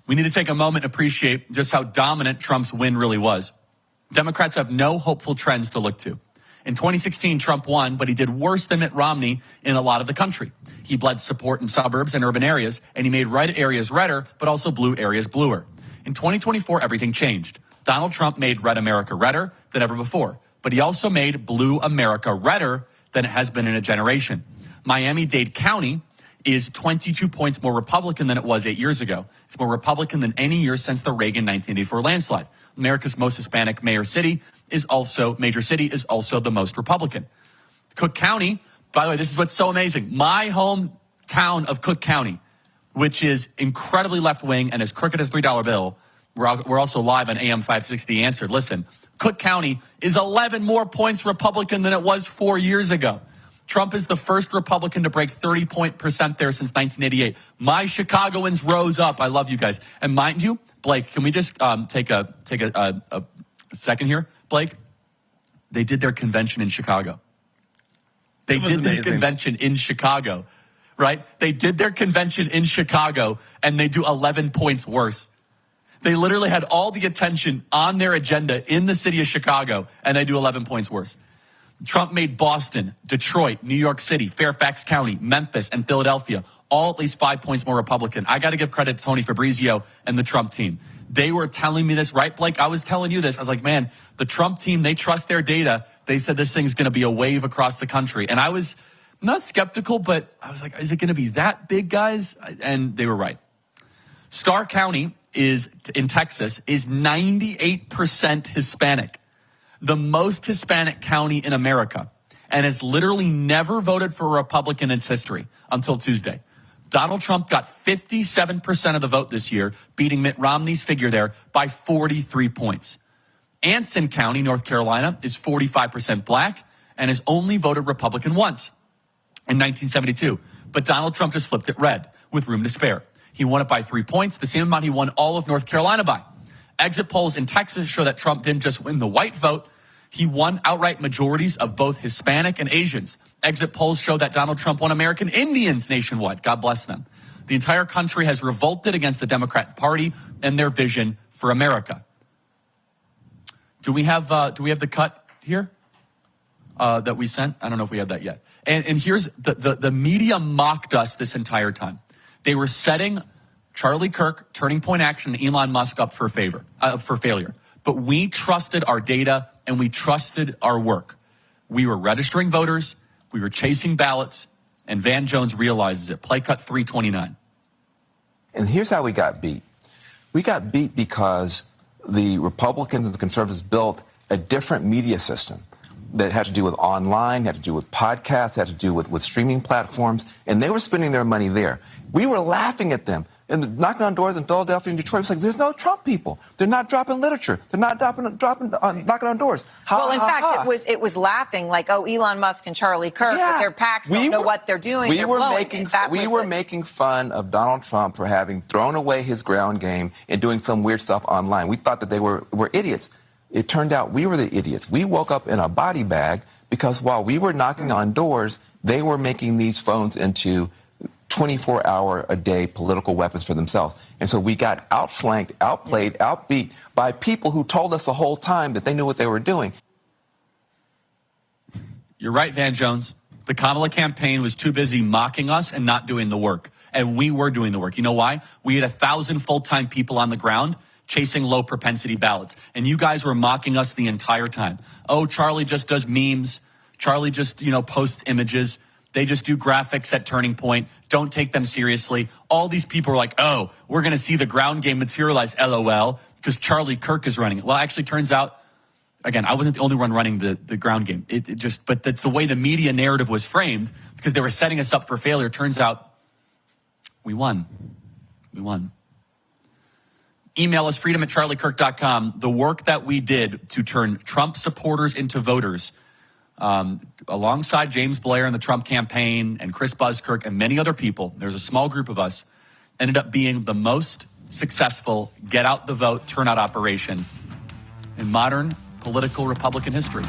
We need to take a moment and appreciate just how dominant Trump's win really was. Democrats have no hopeful trends to look to. In 2016, Trump won, but he did worse than Mitt Romney in a lot of the country. He bled support in suburbs and urban areas, and he made red areas redder, but also blue areas bluer. In 2024, everything changed. Donald Trump made red America redder than ever before, but he also made blue America redder than it has been in a generation. Miami-Dade County is 22 points more Republican than it was 8 years ago. It's more Republican than any year since the Reagan 1984 landslide. America's most Hispanic major city is also the most Republican. Cook County, by the way, this is what's so amazing. My hometown of Cook County, which is incredibly left-wing and as crooked as $3 bill. We're also live on AM 560 Answered. Listen, Cook County is 11 more points Republican than it was 4 years ago. Trump is the first Republican to break 30% there since 1988. My Chicagoans rose up. I love you guys. And mind you, Blake, can we just take a second here? Blake, they did their convention in Chicago. They did their convention in Chicago, right? They did their convention in Chicago, and they do 11 points worse. They literally had all the attention on their agenda in the city of Chicago, and they do 11 points worse. Trump made Boston, Detroit, New York City, Fairfax County, Memphis, and Philadelphia all at least 5 points more Republican. I got to give credit to Tony Fabrizio and the Trump team. They were telling me this, right, Blake? I was telling you this. I was like, man, the Trump team, they trust their data. They said this thing's going to be a wave across the country. And I was not skeptical, but I was like, is it going to be that big, guys? And they were right. Starr County in Texas is 98% Hispanic. The most Hispanic county in America, and has literally never voted for a Republican in its history until Tuesday. Donald Trump got 57% of the vote this year, beating Mitt Romney's figure there by 43 points. Anson County, North Carolina, is 45% black and has only voted Republican once in 1972. But Donald Trump just flipped it red with room to spare. He won it by 3 points, the same amount he won all of North Carolina by. Exit polls in Texas show that Trump didn't just win the white vote, he won outright majorities of both Hispanic and Asians. Exit polls show that Donald Trump won American Indians nationwide. God bless them. The entire country has revolted against the Democrat Party and their vision for America. Do we have the cut here that we sent? I don't know if we have that yet. And here's the media mocked us this entire time. They were setting Charlie Kirk, Turning Point Action, and Elon Musk up for failure. But we trusted our data and we trusted our work. We were registering voters, we were chasing ballots, and Van Jones realizes it. Play cut 329. And here's how we got beat. We got beat because the Republicans and the conservatives built a different media system that had to do with online, had to do with podcasts, had to do with streaming platforms, and they were spending their money there. We were laughing at them and knocking on doors in Philadelphia and Detroit. It's like, there's no Trump people. They're not dropping literature. They're not knocking on doors. In fact, it was laughing like, oh, Elon Musk and Charlie Kirk with their PACs don't know what they're doing. We were making fun of Donald Trump for having thrown away his ground game and doing some weird stuff online. We thought that they were idiots. It turned out we were the idiots. We woke up in a body bag because while we were knocking on doors, they were making these phones into 24-hour-a-day political weapons for themselves. And so we got outflanked, outplayed, outbeat by people who told us the whole time that they knew what they were doing. You're right, Van Jones. The Kamala campaign was too busy mocking us and not doing the work. And we were doing the work. You know why? We had 1,000 full-time people on the ground chasing low-propensity ballots. And you guys were mocking us the entire time. Oh, Charlie just does memes. Charlie just, posts images. They just do graphics at Turning Point. Don't take them seriously. All these people are like, oh, we're going to see the ground game materialize, LOL, because Charlie Kirk is running it. Well, actually, turns out, again, I wasn't the only one running the ground game. But that's the way the media narrative was framed because they were setting us up for failure. Turns out we won. We won. Email us freedom@charliekirk.com. The work that we did to turn Trump supporters into voters, alongside James Blair and the Trump campaign and Chris Buzzkirk and many other people, there's a small group of us, ended up being the most successful get out the vote turnout operation in modern political Republican history.